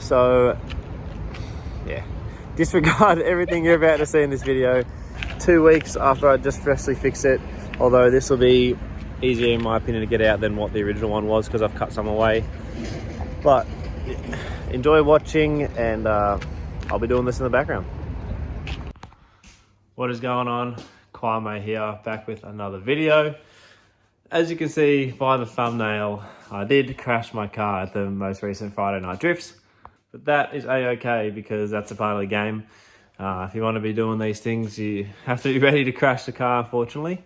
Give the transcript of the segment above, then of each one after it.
So yeah, disregard everything you're about to see in this video. 2 weeks after I just freshly fixed it, although this will be easier in my opinion to get out than what the original one was because I've cut some away. But enjoy watching, and I'll be doing this in the background. What is going on? Kwame here, back with another video. As you can see by the thumbnail, I did crash my car at the most recent Friday night drifts, but that is a-okay because that's a part of the game. If you want to be doing these things, you have to be ready to crash the car, unfortunately.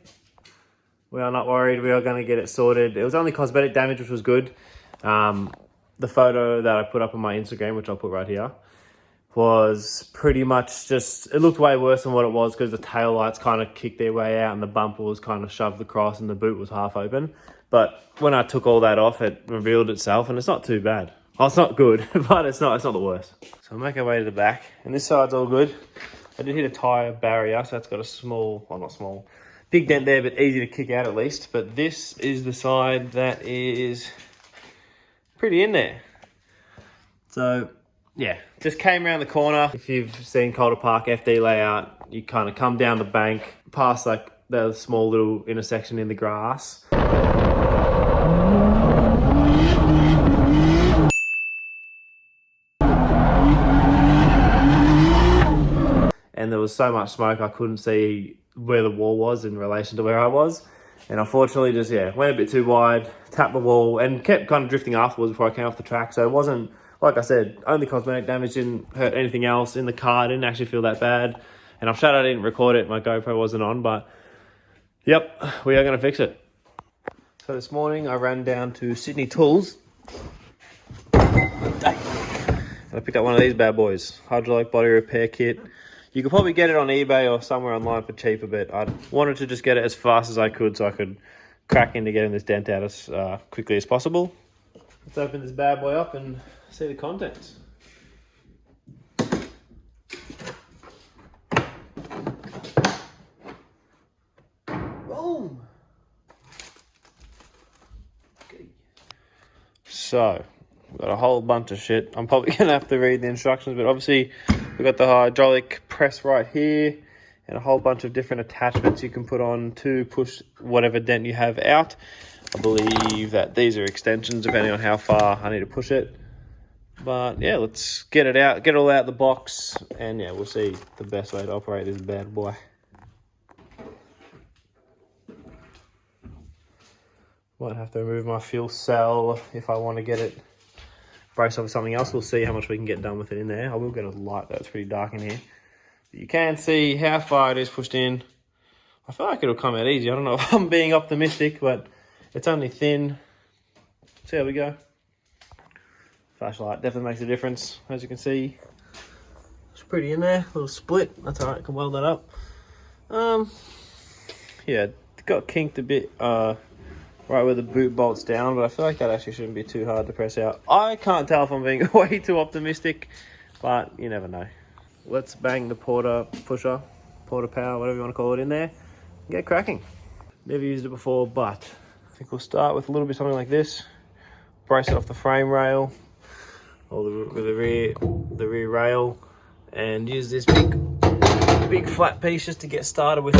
We are not worried, we are going to get it sorted. It was only cosmetic damage, which was good. The photo that I put up on my Instagram, which I'll put right here, was pretty much just, it looked way worse than what it was because the tail lights kind of kicked their way out and the bumper was kind of shoved across and the boot was half open. But when I took all that off, it revealed itself and it's not too bad. Oh, it's not good, but it's not the worst. So I'll make our way to the back, and this side's all good. I did hit a tyre barrier, so that's got a small, well not small, big dent there, but easy to kick out at least. But this is the side that is pretty in there. So yeah, just came around the corner. If you've seen Calder Park FD layout, you kind of come down the bank, past like the small little intersection in the grass. And there was so much smoke I couldn't see where the wall was in relation to where I was. And unfortunately just, yeah, went a bit too wide, tapped the wall, and kept kind of drifting afterwards before I came off the track. So it wasn't, like I said, only cosmetic damage, didn't hurt anything else in the car. I didn't actually feel that bad. And I'm sure I didn't record it, my GoPro wasn't on, but yep, we are gonna fix it. So this morning I ran down to Sydney Tools. And I picked up one of these bad boys, hydraulic body repair kit. You could probably get it on eBay or somewhere online for cheaper, but I wanted to just get it as fast as I could so I could crack into getting this dent out as quickly as possible. Let's open this bad boy up and see the contents. Boom! Okay. So, we've got a whole bunch of shit. I'm probably going to have to read the instructions, but obviously we've got the hydraulic press right here and a whole bunch of different attachments you can put on to push whatever dent you have out. I believe that these are extensions depending on how far I need to push it. But yeah, let's get it out, get it all out of the box, and yeah, we'll see the best way to operate this bad boy. Might have to remove my fuel cell if I want to get it brace off with something else. We'll see how much we can get done with it in there. I will get a light though, it's pretty dark in here. But you can see how far it is pushed in. I feel like it'll come out easy. I don't know if I'm being optimistic, but it's only thin. See how we go. Flashlight definitely makes a difference. As you can see, it's pretty in there. Little split. That's alright, can weld that up. Yeah, it got kinked a bit right where the boot bolts down, but I feel like that actually shouldn't be too hard to press out. I can't tell if I'm being way too optimistic, but you never know. Let's bang the porter pusher, porter power, whatever you want to call it, in there and get cracking. Never used it before, but I think we'll start with a little bit something like this. Brace it off the frame rail or the rear rail, and use this big flat piece just to get started with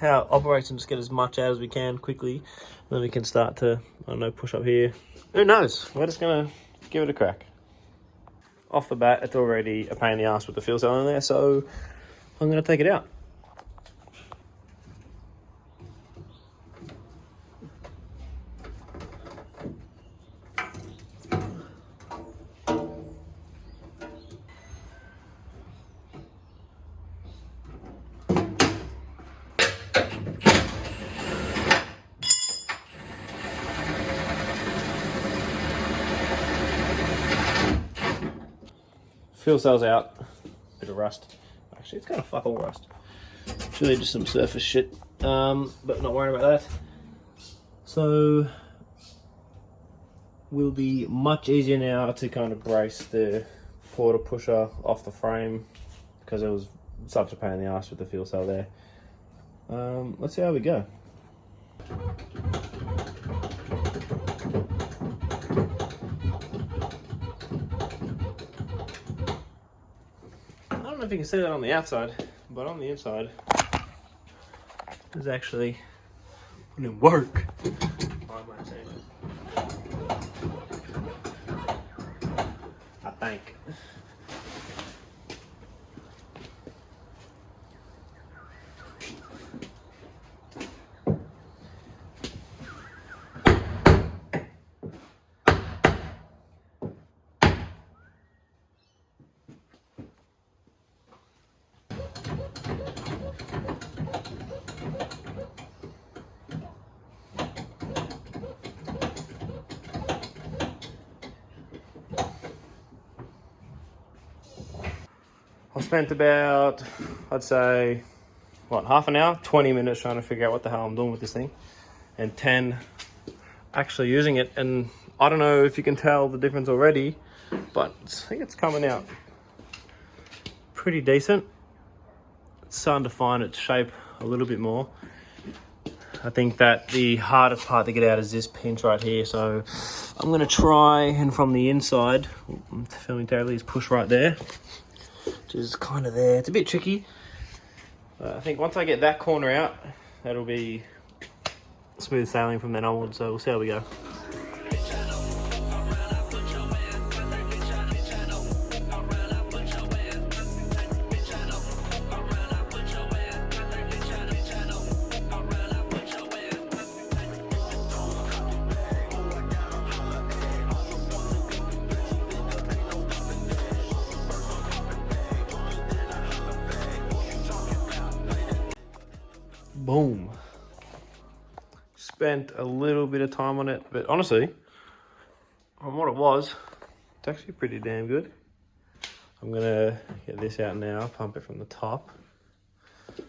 how it operates and just get as much out as we can quickly. Then we can start to, I don't know, push up here. Who knows? We're just gonna give it a crack. Off the bat, it's already a pain in the ass with the fuel cell in there, so I'm gonna take it out. Fuel cell's out. Bit of rust. Actually, it's kind of fuck all rust. It's really just some surface shit, but not worrying about that. So will be much easier now to kind of brace the porter pusher off the frame because it was such a pain in the ass with the fuel cell there. Let's see how we go. know if you can see that on the outside, but on the inside, is actually putting in work. I think. I spent about, I'd say, what, half an hour, 20 minutes trying to figure out what the hell I'm doing with this thing, and 10 actually using it. And I don't know if you can tell the difference already, but I think it's coming out pretty decent. It's starting to find its shape a little bit more. I think that the hardest part to get out is this pinch right here. So I'm going to try, and from the inside, I'm filming terribly, is push right there, which is kind of there. It's a bit tricky. I think once I get that corner out, that'll be smooth sailing from then onwards. So we'll see how we go. Boom. Spent a little bit of time on it, but honestly, from what it was, it's actually pretty damn good. I'm gonna get this out now, pump it from the top.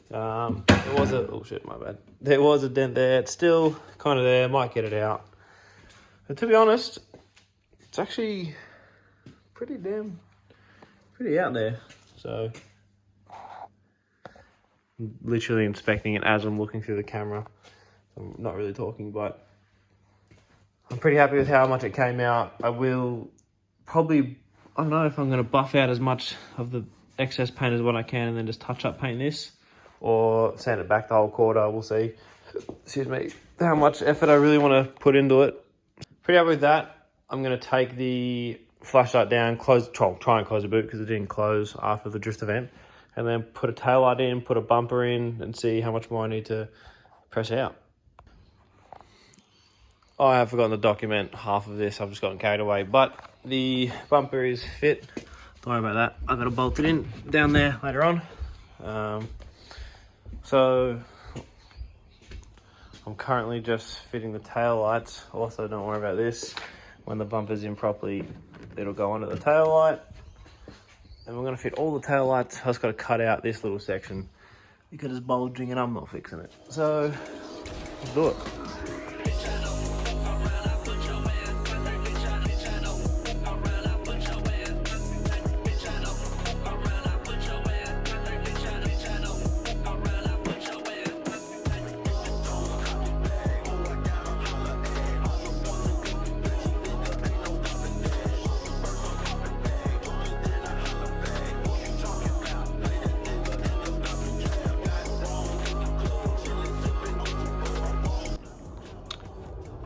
There was a, oh shit, my bad. There was a dent there, it's still kind of there, might get it out. But to be honest, it's actually pretty out there. So, I'm literally inspecting it as I'm looking through the camera. I'm not really talking, but I'm pretty happy with how much it came out. I will probably, I don't know if I'm going to buff out as much of the excess paint as what I can and then just touch up paint this, or sand it back the whole quarter. We'll see, excuse me, how much effort I really want to put into it. Pretty happy with that. I'm going to take the flashlight down, try and close the boot because it didn't close after the drift event, and then put a taillight in, put a bumper in, and see how much more I need to press out. I have forgotten to document half of this. I've just gotten carried away, but the bumper is fit. Don't worry about that. I've got to bolt it in down there later on. So I'm currently just fitting the tail lights. Also, don't worry about this. When the bumper's in properly, it'll go onto the tail light. And we're going to fit all the tail lights. I just got to cut out this little section because it's bulging and I'm not fixing it. So let's do it.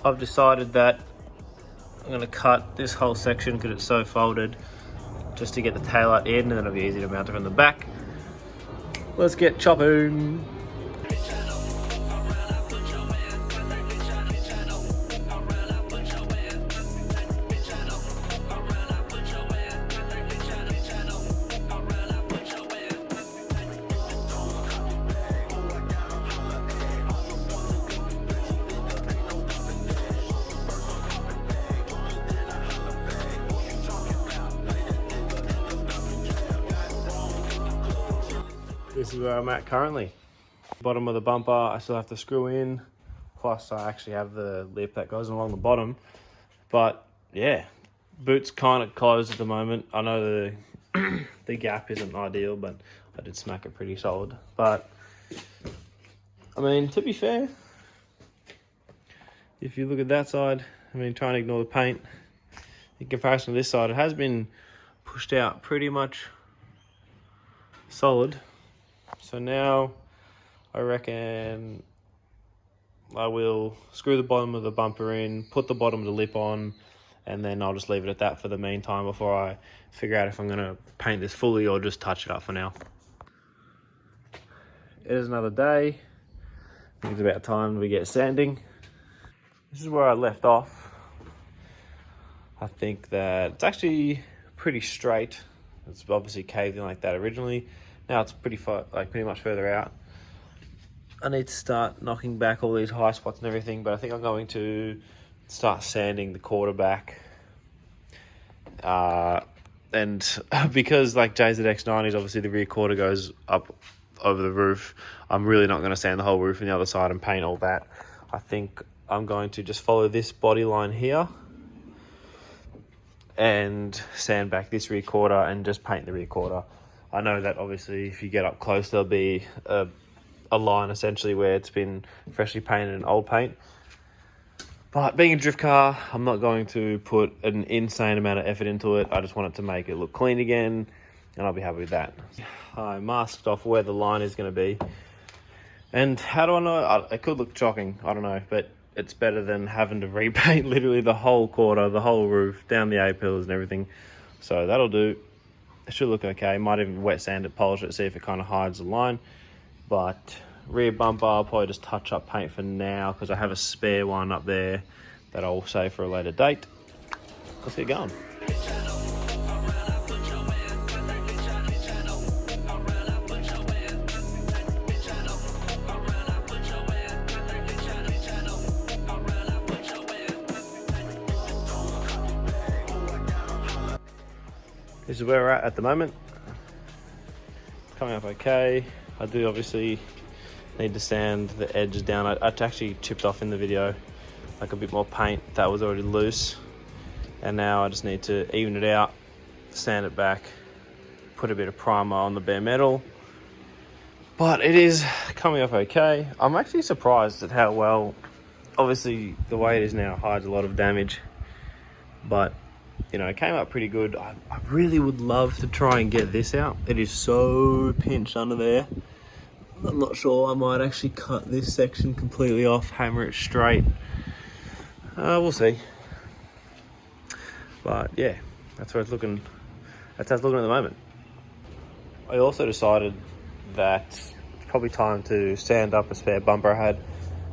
I've decided that I'm going to cut this whole section because it's so folded just to get the taillight in, and then it'll be easy to mount it from the back. Let's get chopping. This is where I'm at currently. Bottom of the bumper, I still have to screw in. Plus, I actually have the lip that goes along the bottom. But yeah, boot's kind of closed at the moment. I know the gap isn't ideal, but I did smack it pretty solid. But I mean, to be fair, if you look at that side, I mean, try and ignore the paint. In comparison to this side, it has been pushed out pretty much solid. So now I reckon I will screw the bottom of the bumper in, put the bottom of the lip on, and then I'll just leave it at that for the meantime before I figure out if I'm going to paint this fully or just touch it up for now. It is another day. I think it's about time we get sanding. This is where I left off. I think that it's actually pretty straight. It's obviously caved in like that originally. Now it's pretty much further out. I need to start knocking back all these high spots and everything, but I think I'm going to start sanding the quarterback. And because like JZX90s, obviously the rear quarter goes up over the roof, I'm really not going to sand the whole roof on the other side and paint all that. I think I'm going to just follow this body line here and sand back this rear quarter and just paint the rear quarter. I know that obviously if you get up close, there'll be a line essentially where it's been freshly painted in old paint. But being a drift car, I'm not going to put an insane amount of effort into it. I just want it to make it look clean again, and I'll be happy with that. I masked off where the line is going to be. And how do I know? It could look shocking, I don't know, but it's better than having to repaint literally the whole quarter, the whole roof, down the A-pillars and everything. So that'll do. It should look okay. Might even wet sand it, polish it, see if it kind of hides the line. But rear bumper, I'll probably just touch up paint for now because I have a spare one up there that I'll save for a later date. Let's get going. This is where we're at the moment. It's coming up okay. I do obviously need to sand the edges down. I actually chipped off in the video like a bit more paint that was already loose, and now I just need to even it out, sand it back, put a bit of primer on the bare metal. But it is coming up okay. I'm actually surprised at how well, obviously the way it is now hides a lot of damage, but you know, it came up pretty good. I really would love to try and get this out. It is so pinched under there. I'm not sure. I might actually cut this section completely off, hammer it straight. We'll see. But yeah, that's where it's looking. That's how it's looking at the moment. I also decided that it's probably time to sand up a spare bumper I had,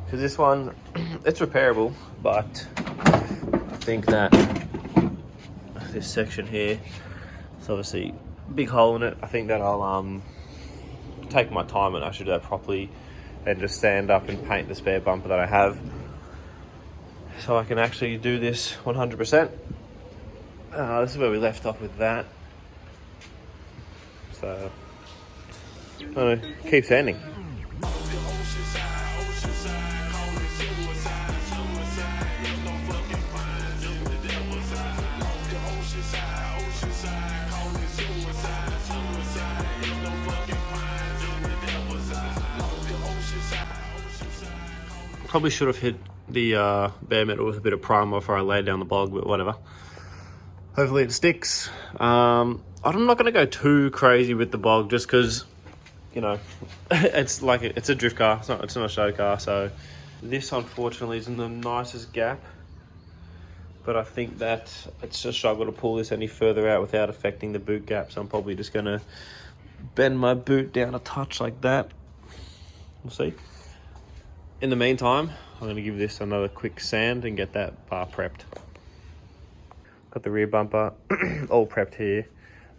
because this one, it's repairable, but I think that this section here, it's obviously a big hole in it. I think that I'll take my time and I should do that properly and just sand up and paint the spare bumper that I have, so I can actually do this 100%. This is where we left off with that. So, I don't know, keep sanding. Probably should have hit the bare metal with a bit of primer before I laid down the bog, but whatever. Hopefully it sticks. I'm not going to go too crazy with the bog just because, you know, it's a drift car. It's not a show car. So this unfortunately isn't the nicest gap, but I think that it's a struggle to pull this any further out without affecting the boot gap. So I'm probably just going to bend my boot down a touch like that. We'll see. In the meantime, I'm going to give this another quick sand and get that bar prepped. Got the rear bumper all prepped here.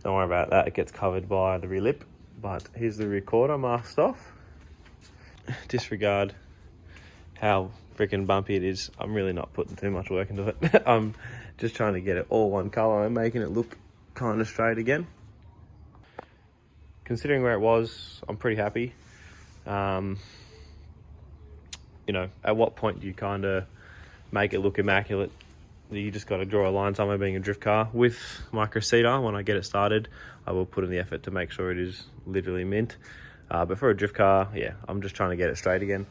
Don't worry about that, it gets covered by the rear lip. But here's the rear quarter masked off. Disregard how freaking bumpy it is. I'm really not putting too much work into it. I'm just trying to get it all one color and making it look kind of straight again. Considering where it was, I'm pretty happy. You know, at what point do you kind of make it look immaculate? You just got to draw a line somewhere. Being a drift car with micro cedar, when I get it started, I will put in the effort to make sure it is literally mint. But for a drift car, yeah, I'm just trying to get it straight again.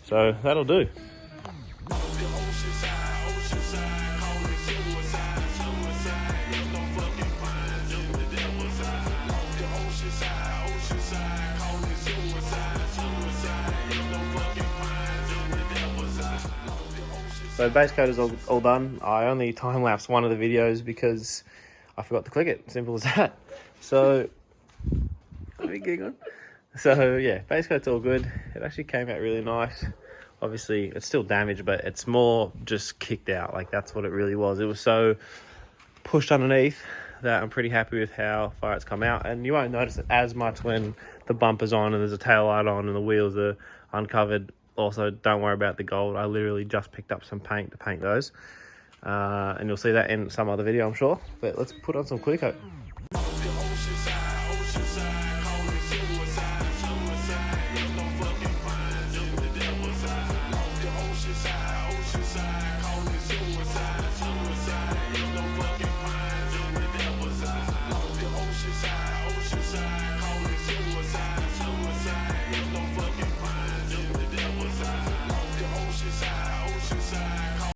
So that'll do. So base coat is all done. I only time-lapsed one of the videos because I forgot to click it. Simple as that. So, let me get on. So yeah, base coat's all good. It actually came out really nice. Obviously, it's still damaged, but it's more just kicked out. Like, that's what it really was. It was so pushed underneath that I'm pretty happy with how far it's come out. And you won't notice it as much when the bumper's on and there's a tail light on and the wheels are uncovered. Also, don't worry about the gold. I literally just picked up some paint to paint those. And you'll see that in some other video, I'm sure. But let's put on some clear coat.